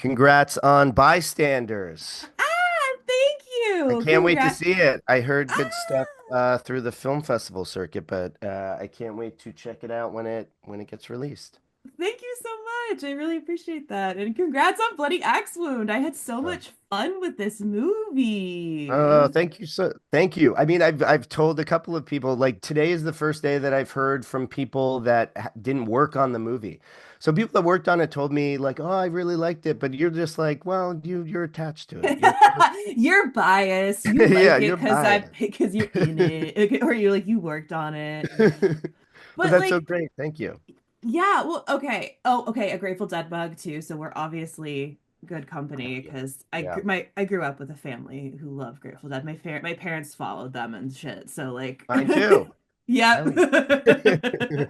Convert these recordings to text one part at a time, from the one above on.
Congrats on Bystanders. Thank I you. can't wait to Congrats. see it. I heard good stuff Ah, through the film festival circuit, but I can't wait to check it out when it gets released. Thank you so much. I really appreciate that. And congrats on Bloody Axe Wound. I had so Uh, much fun with this movie. Thank you thank you. I mean, I've told a couple of people like today is the first day that I've heard from people that didn't work on the movie. So people that worked on it told me like, "Oh, I really liked it," but you're just like, "Well, you're attached to it. You're biased. You Yeah, like it you're biased." because you're in it. Okay, or you're like you worked on it. But But that's so like great. Thank you. yeah, well, okay. Oh, okay, a Grateful Dead bug too. So we're obviously good Hell company yeah. because Yeah. I grew up with a family who loved Grateful Dead. My parents followed them and shit. So like, Mine too. yep. Hell yeah.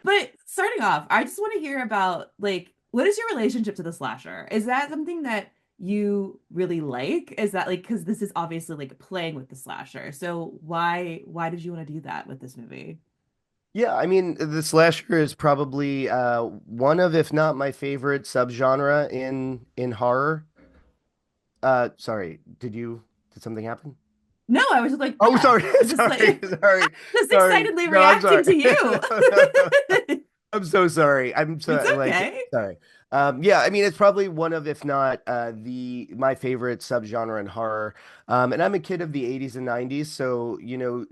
But starting off, I just want to hear about like what is your relationship to the slasher? Is that something that you really like? Is that like because this is obviously like playing with the slasher. So why did you want to do that with this movie? Yeah, I mean, the slasher is probably one of, if not my favorite subgenre in horror. Sorry, did something happen? No, I was just like, Oh, yeah, sorry, just sorry, like sorry, just sorry. excitedly No, I'm reacting sorry. to you. No, no, no. I'm so sorry. I'm It's so like okay. sorry. Yeah, I mean it's probably one of, if not the my favorite subgenre in horror. And I'm a kid of the 80s and 90s, so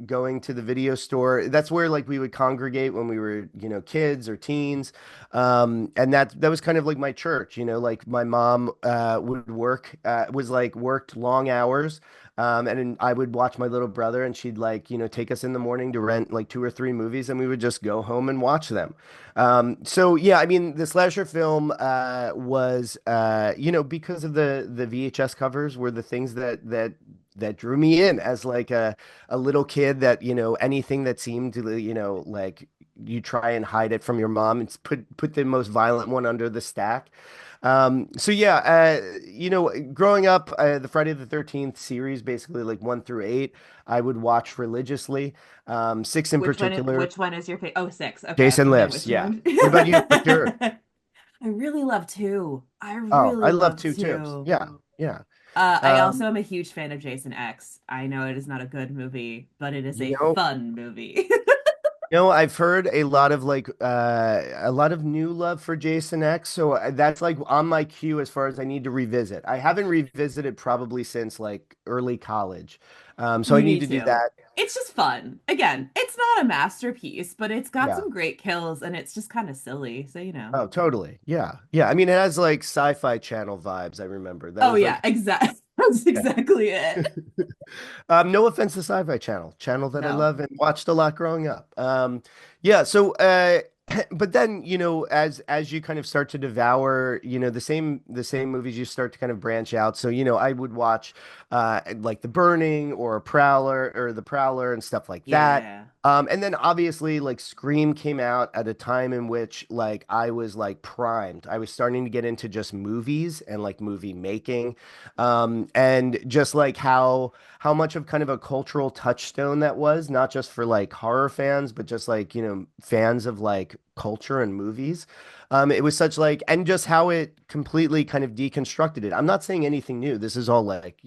going to the video store, that's where like we would congregate when we were, kids or teens. And that was kind of like my church, like my mom would work was like worked long hours. And then I would watch my little brother, and she'd like, take us in the morning to rent like two or three movies, and we would just go home and watch them. So yeah, I mean, the slasher film was, because of the VHS covers were the things that drew me in as like a little kid that, anything that seemed to, like you try and hide it from your mom and put the most violent one under the stack. So yeah, growing up, the Friday the 13th series, basically like 1 through 8, I would watch religiously. Six in particular. Which one is your favorite? Oh, six. Okay, I'm Jason familiar Lives, with yeah. one. What about you? What's yours? I really love two. I Oh, I really love love two tips. two. Yeah, yeah. I Um, also am a huge fan of Jason X. I know it is not a good movie, but it is you a know, fun movie. I've heard a lot of new love for Jason X, so that's like on my queue as far as I need to revisit. I haven't revisited probably since like early college. So I You need need to do to. that. It's just fun. Again, it's not a masterpiece, but it's got Yeah. some great kills and it's just kind of silly. So, Oh, totally. Yeah. Yeah. I mean, it has like Sci-Fi Channel vibes, I remember. That Oh was yeah, like exactly. That's yeah. exactly it. No offense to Sci-Fi Channel, channel that I No. love and watched a lot growing up. Yeah, so but then, as you kind of start to devour, the same movies, you start to kind of branch out. So, I would watch like The Burning or Prowler or The Prowler and stuff like that. Yeah. And then obviously like Scream came out at a time in which like I was like primed. I was starting to get into just movies and like movie making. And just like how much of kind of a cultural touchstone that was, not just for like horror fans, but just like, fans of like culture and movies. It was such like, and just how it completely kind of deconstructed it. I'm not saying anything new. This is all like,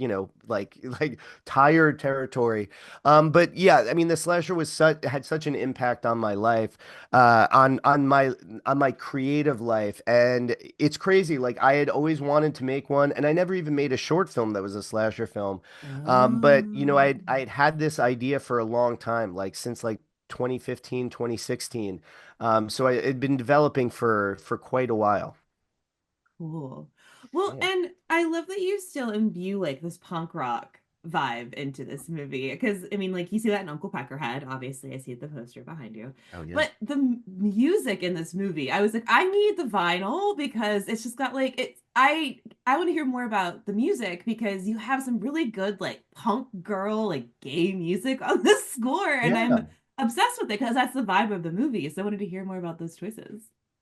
like tired territory. But yeah, I mean, the slasher was such had such an impact on my life, on my creative life, and it's crazy. Like I had always wanted to make one, and I never even made a short film that was a slasher film. But Oh. I'd had this idea for a long time, like since like 2015, 2016. So I had been developing for quite a while. Cool. Well, Yeah. and I love that you still imbue like this punk rock vibe into this movie because I mean, like you see that in Uncle Peckerhead. Obviously, I see the poster behind you. Oh yeah. But the music in this movie, I was like, I need the vinyl because it's just got like it's. I want to hear more about the music because you have some really good like punk girl like gay music on the score, and Yeah. I'm obsessed with it because that's the vibe of the movie. So I wanted to hear more about those choices.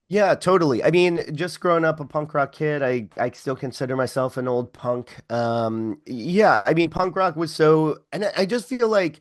Yeah, totally. I mean, just growing up a punk rock kid, I still consider myself an old punk. Yeah, I mean, punk rock was so, and I just feel like,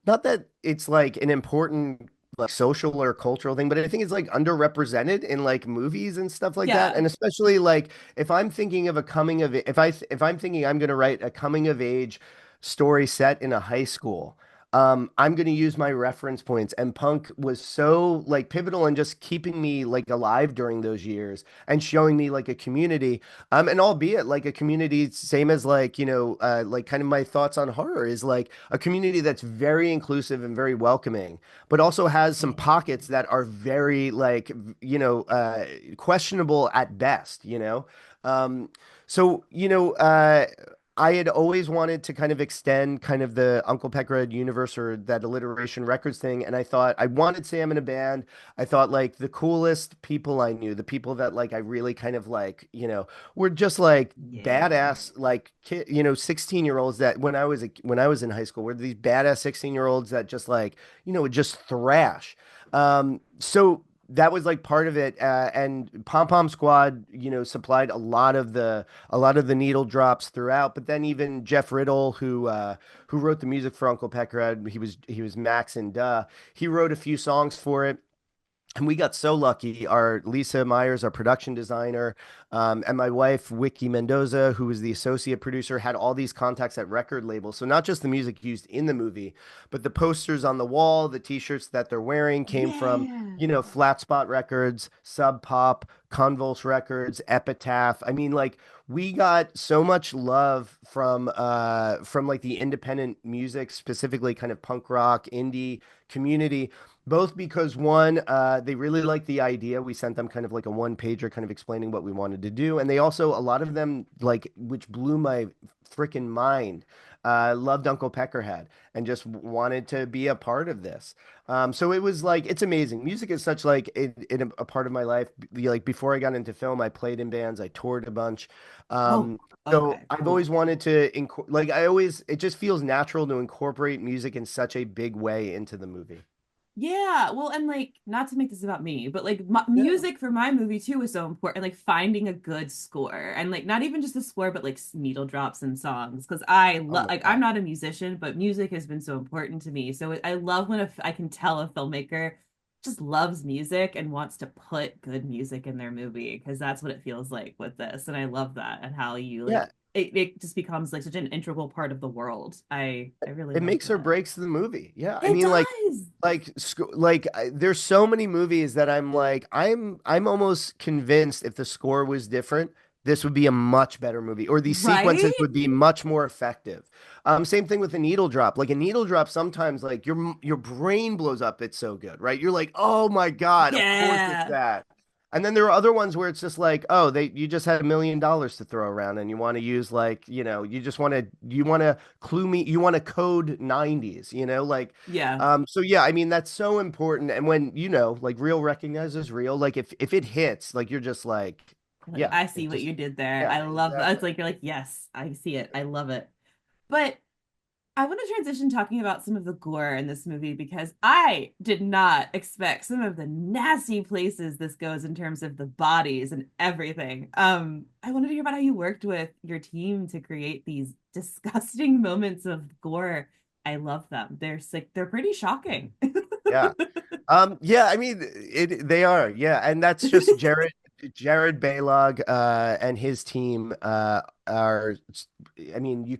not that it's like an important like social or cultural thing, but I think it's like underrepresented in like movies and stuff like that. Yeah. And especially like if I'm thinking of a coming of if I'm thinking I'm going to write a coming of age story set in a high school, I'm going to use my reference points. And punk was so like pivotal in just keeping me like alive during those years and showing me like a community. And albeit like a community, same as like, like kind of my thoughts on horror is like a community that's very inclusive and very welcoming, but also has some pockets that are very like, questionable at best, you know? Um, so, I had always wanted to kind of extend kind of the Uncle Peckerhead universe or that alliteration records thing. And I thought I wanted Sam in a band. I thought like the coolest people I knew, the people that like I really kind of like, were just like Yeah. badass, like kid, 16-year-olds that when I was in high school were these badass 16-year-olds that just like, would just thrash. So that was like part of it. And Pom Pom Squad, supplied a lot of the needle drops throughout. But then even Jeff Riddle, who wrote the music for Uncle Peckerhead, he was Max and Duh. He wrote a few songs for it. And we got so lucky. Our Lisa Myers, our production designer, and my wife, Vicky Mendoza, who was the associate producer, had all these contacts at record labels. So not just the music used in the movie, but the posters on the wall, the T-shirts that they're wearing came from, Yeah. Flat Spot Records, Sub Pop, Convulse Records, Epitaph. I mean, like we got so much love from like the independent music, specifically kind of punk rock, indie community, both because one, they really liked the idea. We sent them kind of like a one pager kind of explaining what we wanted to do. And they also, a lot of them, like, which blew my freaking mind, loved Uncle Peckerhead and just wanted to be a part of this. So it was like, it's amazing. Music is such like a part of my life. Like before I got into film, I played in bands, I toured a bunch. Oh, Um, so okay, I've always cool. wanted to, it just feels natural to incorporate music in such a big way into the movie. Yeah, well, and like, not to make this about me, but like, Yeah. music for my movie too is so important. Like, finding a good score, and like, not even just a score, but like needle drops and songs. Because I Oh love, my like, I'm God. not a musician, but music has been so important to me. So I love when I can tell a filmmaker just loves music and wants to put good music in their movie, because that's what it feels like with this. And I love that, and how you like Yeah. it just becomes like such an integral part of the world. I really It love makes or that. breaks the movie. Yeah. I It mean, does. there's so many movies that I'm almost convinced if the score was different, this would be a much better movie, or these sequences Right? would be much more effective. Same thing with a needle drop. Like a needle drop, sometimes like your brain blows up. It's so good, right? You're like, oh my God, of course it's Yeah. that. And then there are other ones where it's just like, oh, you just had $1 million to throw around and you want to use like, you want to clue me, you want to code 90s, like Yeah. so yeah, I mean that's so important. And when, like real recognizes real, like if it hits, like you're just like, Like, yeah, I see it what just you did there. yeah, I love that. exactly. It's like you're like, yes, I see it. I love it. But I want to transition talking about some of the gore in this movie, because I did not expect some of the nasty places this goes in terms of the bodies and everything. I wanted to hear about how you worked with your team to create these disgusting moments of gore. I love them. They're pretty shocking. Yeah. Yeah, I mean they are. Yeah, and that's just Jared Baylog and his team are I mean,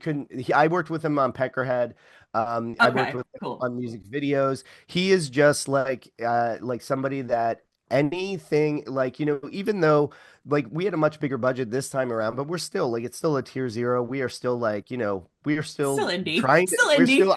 I worked with him on Peckerhead. I worked Okay, with him cool. on music videos. He is just like somebody that anything like, even though like we had a much bigger budget this time around, but we're still like it's still a tier zero. We are still like, we are Still still indie. trying to Still we're indie. still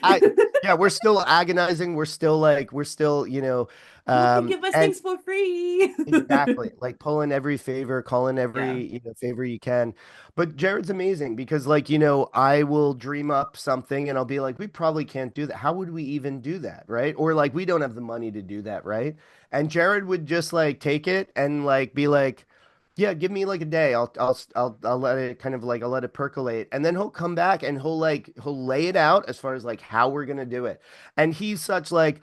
yeah, we're still agonizing. We're still, Who can give us and things for free? exactly like pulling every favor, calling Yeah. every, favor you can. But Jared's amazing because like, I will dream up something and I'll be like, we probably can't do that. How would we even do that? Right. Or like, we don't have the money to do that. Right. And Jared would just like take it and like be like, yeah, give me like a day. I'll let it kind of like I'll let it percolate, and then he'll come back and he'll lay it out as far as like how we're gonna do it. And he's like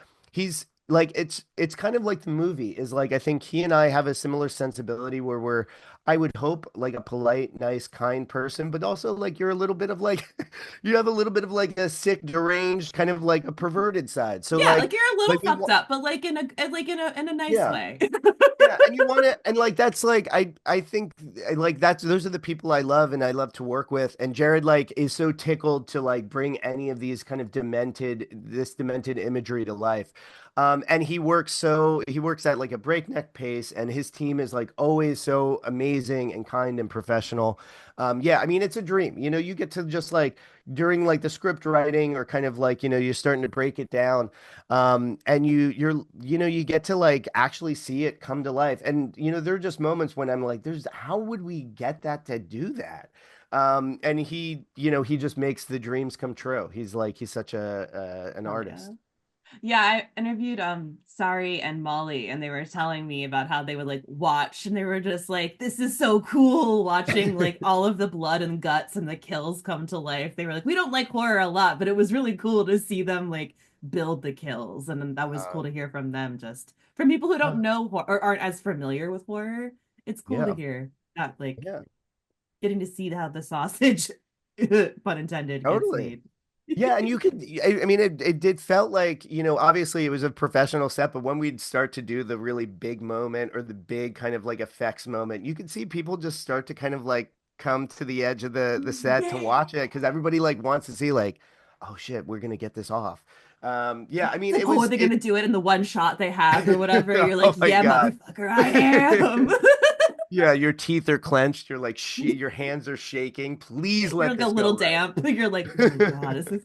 it's kind of like the movie is like I think he and I have a similar sensibility where I would hope like a polite, nice, kind person, but also like you're a little bit of like you have a little bit of like a sick, deranged, kind of like a perverted side. So Yeah, like you're a little like we fucked want, up, but like in a nice yeah. way. Yeah, and you want to, and like that's like I think like that's those are the people I love and I love to work with. And Jared like is so tickled to like bring any of these kind of demented imagery to life. And he works at like a breakneck pace, and his team is like always so amazing and kind and professional. Yeah, I mean it's a dream. You know, you get to just like during like the script writing or kind of like you're starting to break it down and you get to like actually see it come to life. And there are just moments when I'm like, there's how would we get that to do that? And he just makes the dreams come true. He's such an Hell yeah. artist. Yeah, I interviewed Sari and Molly, and they were telling me about how they would like watch, and they were just like, this is so cool watching like all of the blood and guts and the kills come to life. They were like, we don't like horror a lot, but it was really cool to see them like build the kills. And then that was cool Um, to hear from them, just from people who don't uh, know or aren't as familiar with horror. It's cool to yeah, hear that like yeah, getting to see how the sausage, pun intended, gets totally. made. Yeah, and you could, I mean, it did felt like, obviously it was a professional set, but when we'd start to do the really big moment or the big kind of like effects moment, you could see people just start to kind of like come to the edge of the set to Yeah. watch it because everybody like wants to see like, oh shit, we're gonna get this off. Yeah, I mean, It's like, it oh, are was they it. gonna do it in the one shot they have or whatever? You're like, Oh my yeah, God. motherfucker, I am. Yeah, your teeth are clenched. You're like, sh your hands are shaking. Please You're let like a this go little right. damp. You're like, oh my God, is this?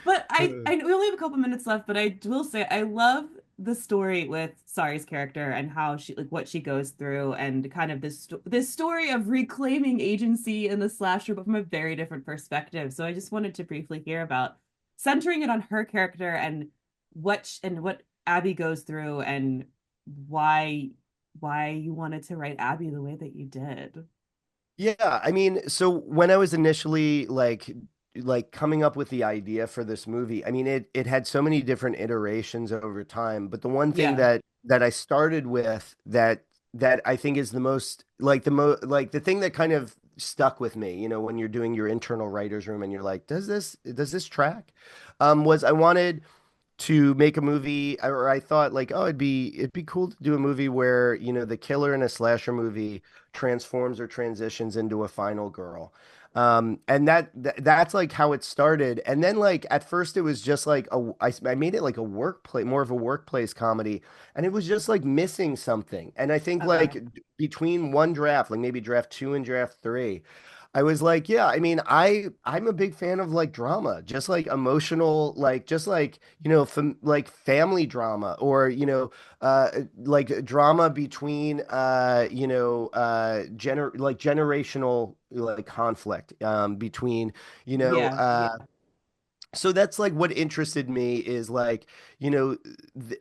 But I we only have a couple minutes left, but I will say I love the story with Sari's character and how she like what she goes through and kind of this story of reclaiming agency in the slasher, but from a very different perspective. So I just wanted to briefly hear about centering it on her character and what Abby goes through and why why you wanted to write Abby the way that you did. Yeah, I mean, so when I was initially like coming up with the idea for this movie, I mean it had so many different iterations over time, but the one thing Yeah. that I started with that I think is the most like the thing that kind of stuck with me, when you're doing your internal writer's room and you're like, does this track? Was I wanted to make a movie, or I thought like, oh, it'd be cool to do a movie where, the killer in a slasher movie transforms or transitions into a final girl. And that's like how it started. And then like at first it was just like I made it like a workplace, more of a workplace comedy, and it was just like missing something. And I think Okay. like between one draft, like maybe draft two and draft three, I was like, yeah, I mean, I'm a big fan of like drama, just like emotional, like just like, like family drama or, like drama between generational like conflict between, you know, Yeah. uh so that's like what interested me is like,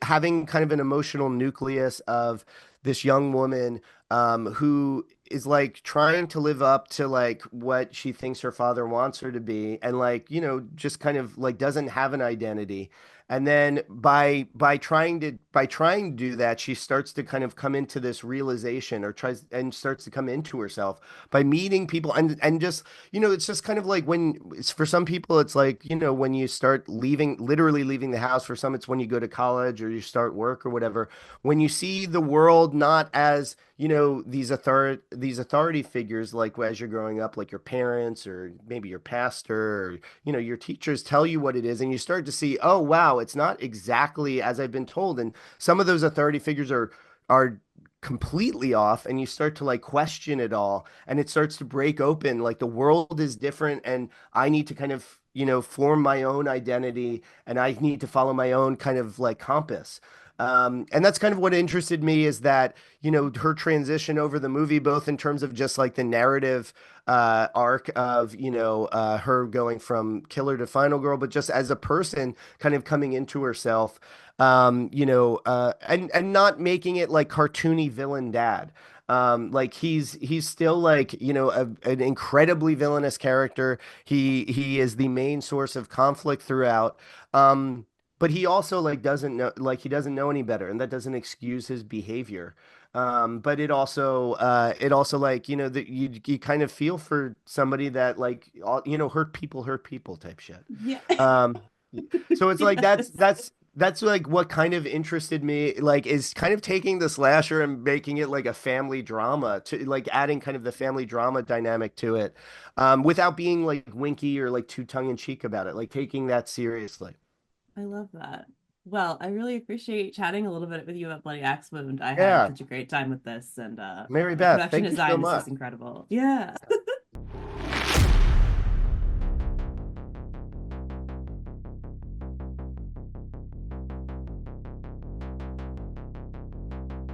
having kind of an emotional nucleus of this young woman who is like trying to live up to like what she thinks her father wants her to be and like, just kind of like doesn't have an identity. And then by trying to do that, she starts to kind of come into this realization or tries and starts to come into herself by meeting people and just it's just kind of like when it's for some people, it's like, when you start literally leaving the house. For some, it's when you go to college or you start work or whatever. When you see the world not as, these authority figures, like as you're growing up, like your parents or maybe your pastor or, your teachers tell you what it is. And you start to see, oh, wow, it's not exactly as I've been told. And some of those authority figures are completely off and you start to like question it all and it starts to break open like the world is different and I need to kind of form my own identity and I need to follow my own kind of like compass. And that's kind of what interested me is that her transition over the movie, both in terms of just like the narrative arc of her going from killer to final girl, but just as a person kind of coming into herself, and not making it like cartoony villain dad. Like he's still like an incredibly villainous character. He is the main source of conflict throughout. But he also like doesn't know any better, and that doesn't excuse his behavior. But it also like, you know, that you kind of feel for somebody that like you know, hurt people type shit. Yeah. Um, so it's like Yes. that's like what kind of interested me, like is kind of taking the slasher and making it like a family drama, to like adding kind of the family drama dynamic to it, without being like winky or like too tongue in cheek about it, like taking that seriously. I love that. Well, I really appreciate chatting a little bit with you about Bloody Axe Wound. I had Yeah, such a great time with this, and Mary the Beth, production thank you so design is much. just incredible. Yeah.